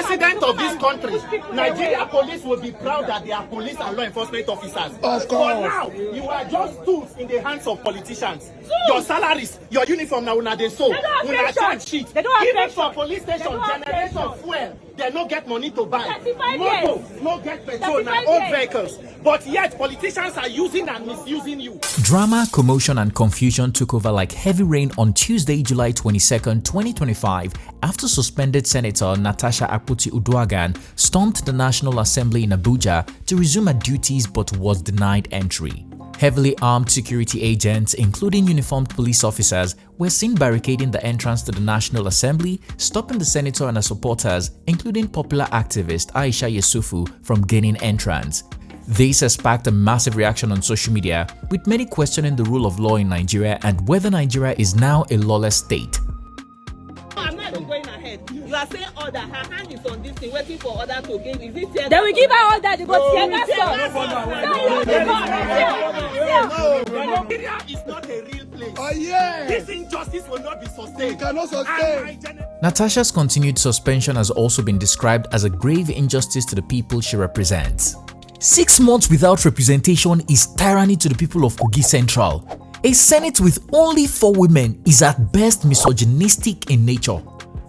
president of this country, Nigeria police will be proud that they are police and law enforcement officers. Of course. For now, you are just tools in the hands of politicians. Your salaries, your uniform now una dey so, una charge sheet. Even for police station, generation fuel, they no get money to buy. Moto no get petrol, na old vehicles. But yet politicians are using and misusing you. Drama, commotion and confusion took over like heavy rain on Tuesday, July 22nd, 2025 after suspended Senator Natasha Akpoti-Uduaghan stormed the National Assembly in Abuja to resume her duties but was denied entry. Heavily armed security agents, including uniformed police officers, were seen barricading the entrance to the National Assembly, stopping the senator and her supporters, including popular activist Aisha Yesufu, from gaining entrance. This has sparked a massive reaction on social media, with many questioning the rule of law in Nigeria and whether Nigeria is now a lawless state. I'm not even going ahead. You are saying order. Her hand is on this thing, waiting for order to give. Is it tear? They will give her order to go tear gas. No, Nigeria is not a real place. Oh yeah. This injustice will not be sustained. It cannot sustain. Natasha's continued suspension has also been described as a grave injustice to the people she represents. 6 months without representation is tyranny to the people of Kogi Central. A Senate with only 4 women is at best misogynistic in nature.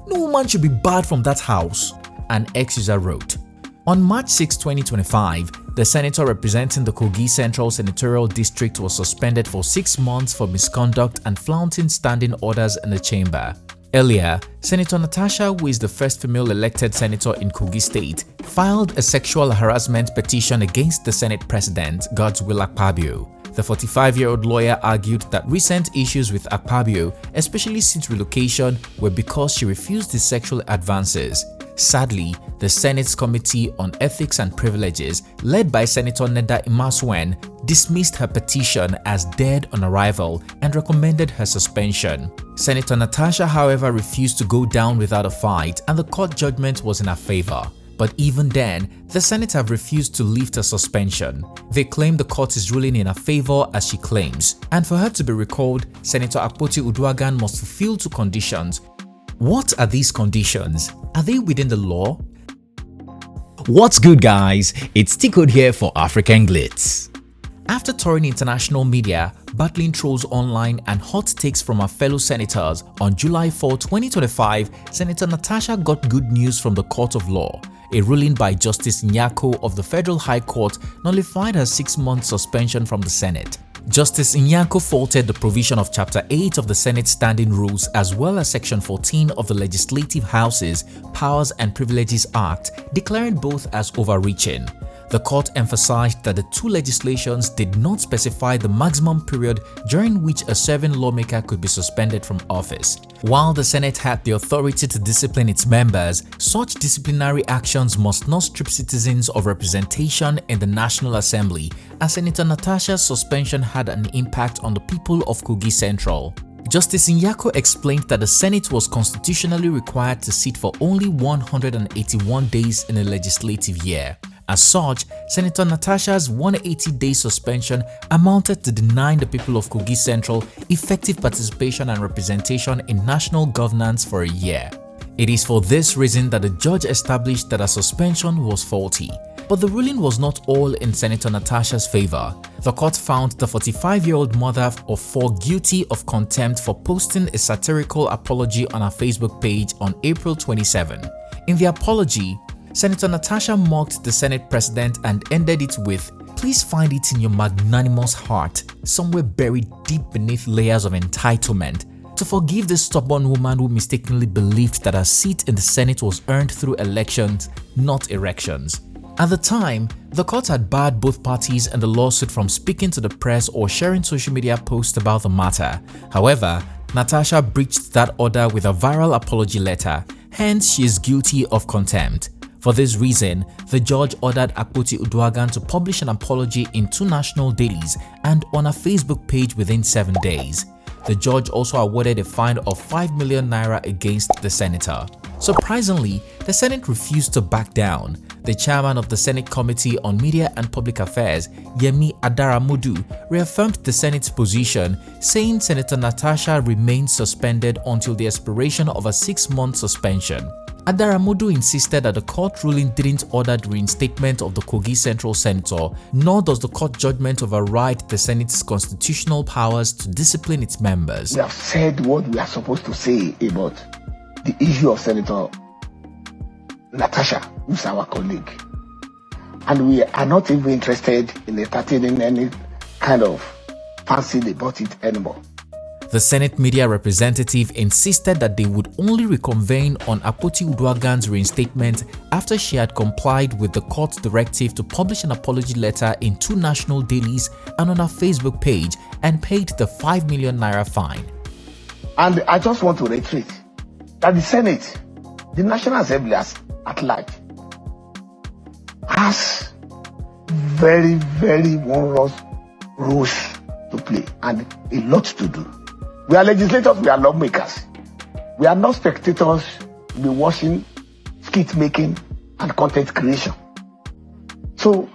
No woman should be barred from that house, an ex-user wrote. On March 6, 2025, the senator representing the Kogi Central Senatorial District was suspended for 6 months for misconduct and flouting standing orders in the chamber. Earlier, Senator Natasha, who is the first female elected senator in Kogi State, filed a sexual harassment petition against the Senate President, Godswill Akpabio. The 45-year-old lawyer argued that recent issues with Akpabio, especially since relocation, were because she refused his sexual advances. Sadly, the Senate's Committee on Ethics and Privileges, led by Senator Neda Imasuen, dismissed her petition as dead on arrival and recommended her suspension. Senator Natasha, however, refused to go down without a fight, and the court judgment was in her favor. But even then, the Senate have refused to lift her suspension. They claim the court is ruling in her favor as she claims, and for her to be recalled, Senator Akpoti-Uduaghan must fulfill 2 conditions. What are these conditions? Are they within the law? What's good, guys? It's T-Code here for African Glitz. After touring international media, battling trolls online and hot takes from her fellow senators, on July 4, 2025, Senator Natasha got good news from the Court of Law. A ruling by Justice Nyako of the Federal High Court nullified her 6-month suspension from the Senate. Justice Nyako faulted the provision of Chapter 8 of the Senate Standing Rules as well as Section 14 of the Legislative House's Powers and Privileges Act, declaring both as overreaching. The court emphasized that the 2 legislations did not specify the maximum period during which a serving lawmaker could be suspended from office. While the Senate had the authority to discipline its members, such disciplinary actions must not strip citizens of representation in the National Assembly, as Senator Natasha's suspension had an impact on the people of Kogi Central. Justice Nyako explained that the Senate was constitutionally required to sit for only 181 days in a legislative year. As such, Senator Natasha's 180-day suspension amounted to denying the people of Kogi Central effective participation and representation in national governance for a year. It is for this reason that the judge established that her suspension was faulty. But the ruling was not all in Senator Natasha's favor. The court found the 45-year-old mother of 4 guilty of contempt for posting a satirical apology on her Facebook page on April 27. In the apology, Senator Natasha mocked the Senate President and ended it with, "Please find it in your magnanimous heart, somewhere buried deep beneath layers of entitlement, to forgive this stubborn woman who mistakenly believed that her seat in the Senate was earned through elections, not erections." At the time, the court had barred both parties in the lawsuit from speaking to the press or sharing social media posts about the matter. However, Natasha breached that order with a viral apology letter, hence she is guilty of contempt. For this reason, the judge ordered Akpoti-Uduaghan to publish an apology in 2 national dailies and on her Facebook page within 7 days. The judge also awarded a fine of 5 million naira against the senator. Surprisingly, the Senate refused to back down. The chairman of the Senate Committee on Media and Public Affairs, Yemi Adaramodu, reaffirmed the Senate's position, saying Senator Natasha remains suspended until the expiration of a 6-month suspension. Adaramodu insisted that the court ruling didn't order the reinstatement of the Kogi Central Senator, nor does the court judgment override the Senate's constitutional powers to discipline its members. We have said what we are supposed to say about the issue of Senator Natasha, who's our colleague. And we are not even interested in entertaining any kind of fancy about it anymore. The Senate media representative insisted that they would only reconvene on Akpoti-Uduaghan's reinstatement after she had complied with the court's directive to publish an apology letter in 2 national dailies and on her Facebook page and paid the 5 million naira fine. And I just want to reiterate that the Senate, the National Assembly at large, has very, very onerous roles to play and a lot to do. We are legislators, we are lawmakers. We are not spectators to be watching skit making and content creation. So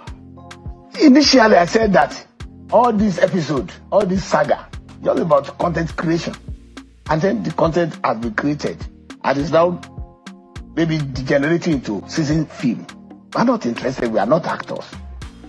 initially I said that all this episode, all this saga, just about content creation. And then the content has been created and is now maybe degenerating into season film. We are not interested, we are not actors.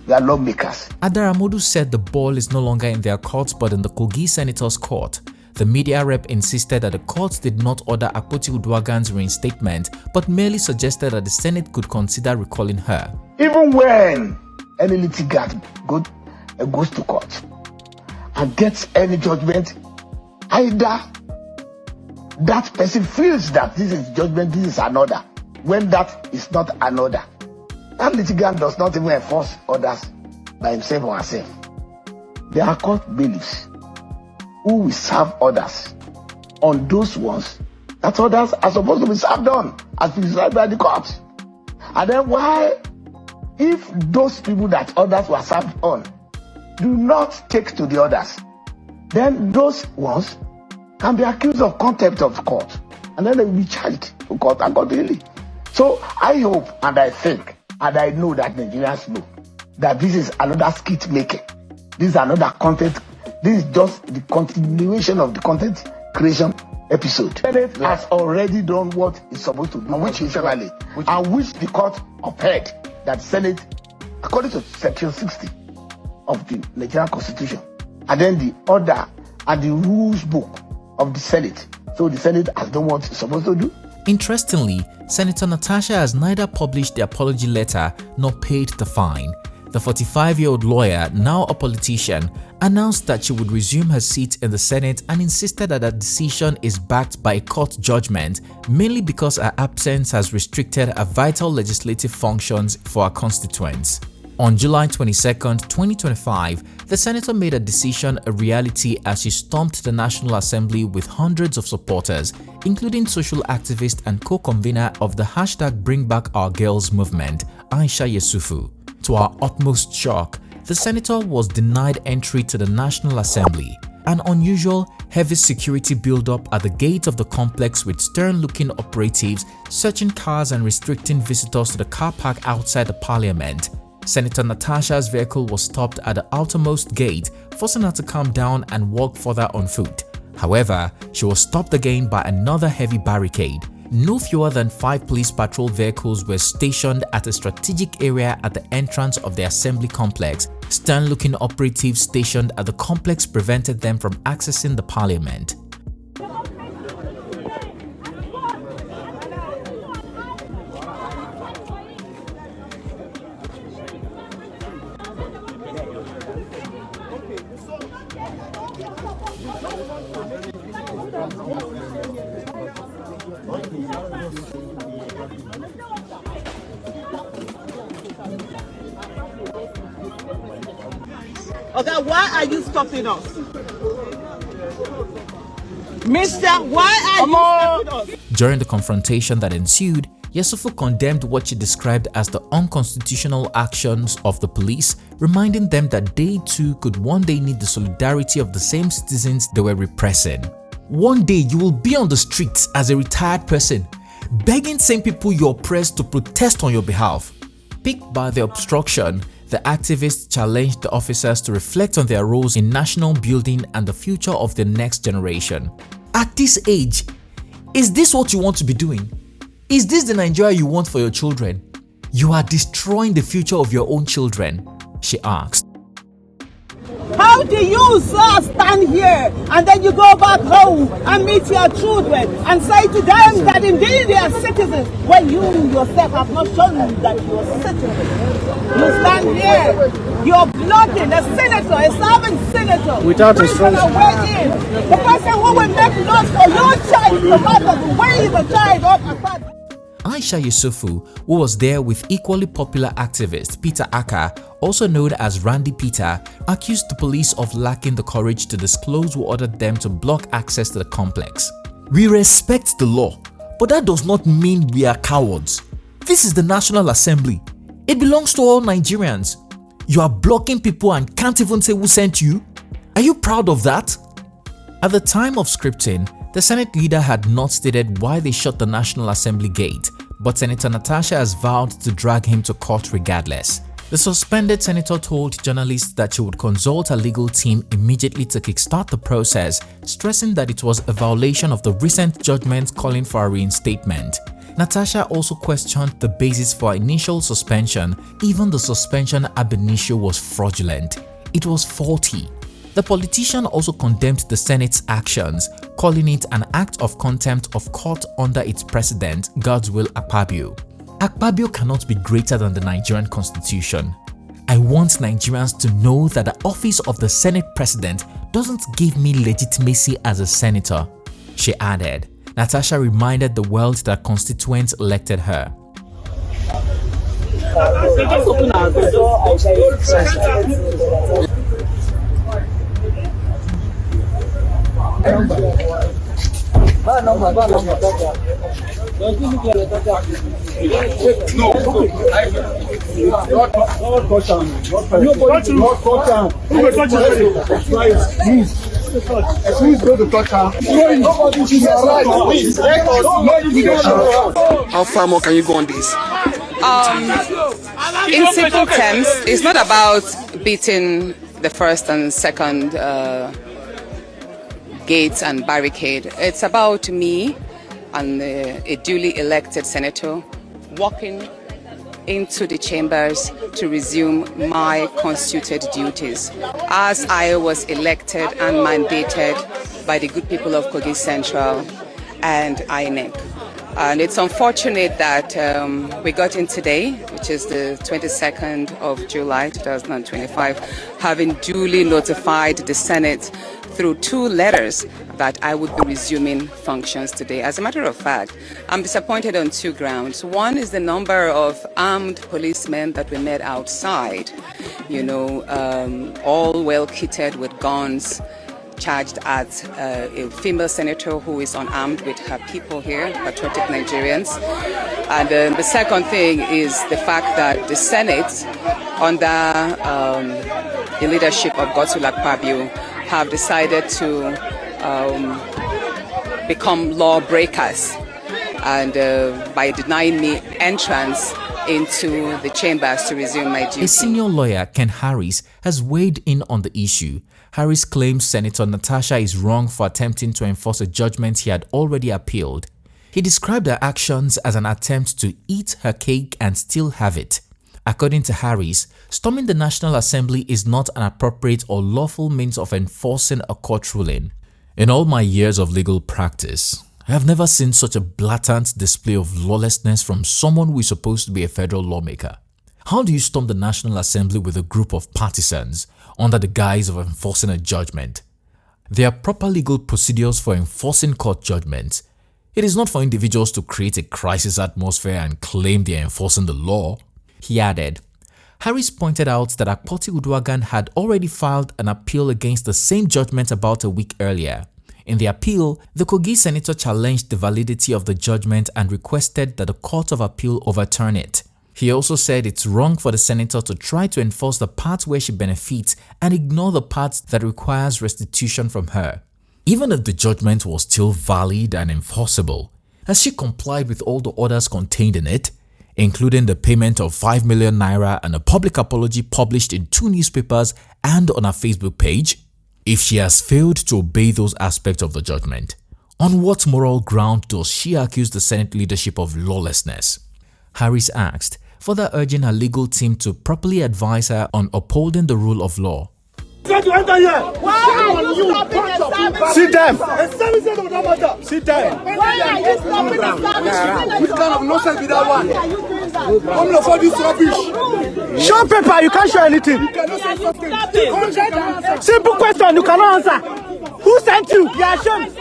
We are lawmakers. Adaramodu said the ball is no longer in their court but in the Kogi Senator's court. The media rep insisted that the court did not order Akpoti-Uduaghan's reinstatement but merely suggested that the Senate could consider recalling her. Even when any litigant goes to court and gets any judgment, either that person feels that this is judgment, this is an order, when that is not an order. That litigant does not even enforce orders by himself or herself. They are court bailiffs who will serve orders on those ones that orders are supposed to be served on as prescribed by the court. And then why, if those people that orders were served on do not take to the orders, then those ones can be accused of contempt of court and then they will be charged to court accordingly. So I hope and I think and I know that Nigerians know that this is another skit making. This is another content. This is just the continuation of the content creation episode. The Senate has already done what it's supposed to do, which the court upheld that the Senate, according to Section 60 of the Nigerian Constitution, and then the order and the rules book of the Senate. So the Senate has done what it's supposed to do. Interestingly, Senator Natasha has neither published the apology letter nor paid the fine. The 45-year-old lawyer, now a politician, announced that she would resume her seat in the Senate and insisted that that decision is backed by a court judgment, mainly because her absence has restricted her vital legislative functions for her constituents. On July 22, 2025, the senator made a decision a reality as she stormed the National Assembly with hundreds of supporters, including social activist and co-convener of the #BringBackOurGirls movement, Aisha Yesufu. To our utmost shock, the senator was denied entry to the National Assembly. An unusual, heavy security build-up at the gate of the complex with stern-looking operatives searching cars and restricting visitors to the car park outside the parliament. Senator Natasha's vehicle was stopped at the outermost gate, forcing her to calm down and walk further on foot. However, she was stopped again by another heavy barricade. No fewer than 5 police patrol vehicles were stationed at a strategic area at the entrance of the assembly complex. Stern-looking operatives stationed at the complex prevented them from accessing the parliament. Okay, why are you stopping us? Mister, why are you stopping us? During the confrontation that ensued, Yesufu condemned what she described as the unconstitutional actions of the police, reminding them that they too could one day need the solidarity of the same citizens they were repressing. One day you will be on the streets as a retired person, begging same people you oppress to protest on your behalf. Piqued by the obstruction, the activists challenged the officers to reflect on their roles in national building and the future of the next generation. At this age, is this what you want to be doing? Is this the Nigeria you want for your children? You are destroying the future of your own children, she asked. How do you, sir, stand here and then you go back home and meet your children and say to them that indeed they are citizens when you yourself have not shown that you are citizens? You stand here, you're blocking a senator, a serving senator, without instruction. The person who will make laws for your child, no matter the way the child up apart. Aisha Yusufu, who was there with equally popular activist Peter Aka, also known as Randy Peter, accused the police of lacking the courage to disclose who ordered them to block access to the complex. We respect the law, but that does not mean we are cowards. This is the National Assembly. It belongs to all Nigerians. You are blocking people and can't even say who sent you? Are you proud of that? At the time of scripting, the Senate leader had not stated why they shut the National Assembly gate, but Senator Natasha has vowed to drag him to court regardless. The suspended senator told journalists that she would consult her legal team immediately to kickstart the process, stressing that it was a violation of the recent judgment calling for a reinstatement. Natasha also questioned the basis for her initial suspension. Even the suspension ab initio was fraudulent. It was faulty. The politician also condemned the Senate's actions, calling it an act of contempt of court under its president, Godswill Akpabio. Akpabio cannot be greater than the Nigerian constitution. I want Nigerians to know that the office of the Senate president doesn't give me legitimacy as a senator, she added. Natasha reminded the world that constituents elected her. How far more can you go on this? In simple terms, it's not about beating the first and second gates and barricade. It's about me and a duly elected senator walking into the chambers to resume my constituted duties as I was elected and mandated by the good people of Kogi Central and INEC. And it's unfortunate that we got in today, which is the 22nd of July 2025, having duly notified the Senate through 2 letters that I would be resuming functions today. As a matter of fact, I'm disappointed on 2 grounds. One is the number of armed policemen that we met outside, all well kitted with guns, charged at a female senator who is unarmed with her people here, patriotic Nigerians. And the second thing is the fact that the Senate, under the leadership of Godswill Akpabio, have decided to become lawbreakers and by denying me entrance into the chambers to resume my duties. A senior lawyer, Ken Harris, has weighed in on the issue. Harris claims Senator Natasha is wrong for attempting to enforce a judgment he had already appealed. He described her actions as an attempt to eat her cake and still have it. According to Harris, storming the National Assembly is not an appropriate or lawful means of enforcing a court ruling. In all my years of legal practice, I have never seen such a blatant display of lawlessness from someone who is supposed to be a federal lawmaker. How do you storm the National Assembly with a group of partisans under the guise of enforcing a judgment? There are proper legal procedures for enforcing court judgments. It is not for individuals to create a crisis atmosphere and claim they are enforcing the law, he added. Harris pointed out that Akpoti-Uduaghan had already filed an appeal against the same judgment about a week earlier. In the appeal, the Kogi senator challenged the validity of the judgment and requested that the Court of Appeal overturn it. He also said it's wrong for the senator to try to enforce the part where she benefits and ignore the part that requires restitution from her. Even if the judgment was still valid and enforceable, has she complied with all the orders contained in it, including the payment of 5 million naira and a public apology published in 2 newspapers and on her Facebook page? If she has failed to obey those aspects of the judgment, On what moral ground does she accuse the Senate leadership of lawlessness? Harris asked, further urging her legal team to properly advise her on upholding the rule of law. Why are you stopping the service? Sit down. Sit down. Why are you stopping the service? Which kind of nonsense be that one? Why are you doing that? Come here for this rubbish. Show paper, you can't show anything. Simple question, you cannot answer. Who sent you? You are shown.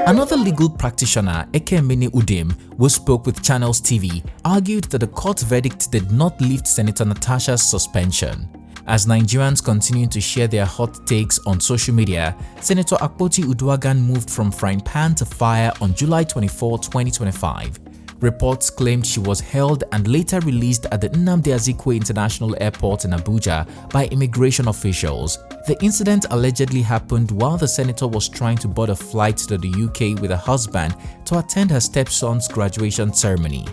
Another legal practitioner, Ekemini Udim, who spoke with Channels TV, argued that the court verdict did not lift Senator Natasha's suspension. As Nigerians continue to share their hot takes on social media, Senator Akpoti-Uduaghan moved from frying pan to fire on July 24, 2025. Reports claimed she was held and later released at the Nnamdi Azikiwe International Airport in Abuja by immigration officials. The incident allegedly happened while the senator was trying to board a flight to the UK with her husband to attend her stepson's graduation ceremony.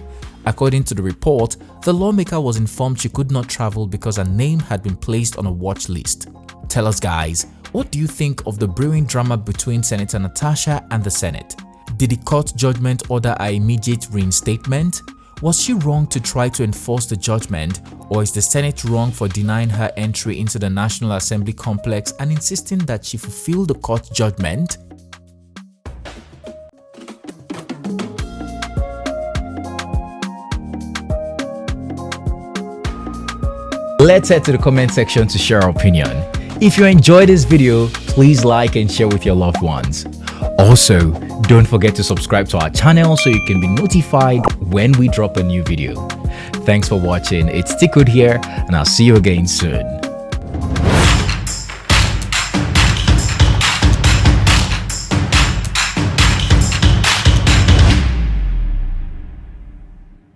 According to the report, the lawmaker was informed she could not travel because her name had been placed on a watch list. Tell us guys, what do you think of the brewing drama between Senator Natasha and the Senate? Did the court judgment order her immediate reinstatement? Was she wrong to try to enforce the judgment, or is the Senate wrong for denying her entry into the National Assembly complex and insisting that she fulfill the court judgment? Let's head to the comment section to share our opinion. If you enjoyed this video, please like and share with your loved ones. Also, don't forget to subscribe to our channel so you can be notified when we drop a new video. Thanks for watching. It's Tikkud here, and I'll see you again soon.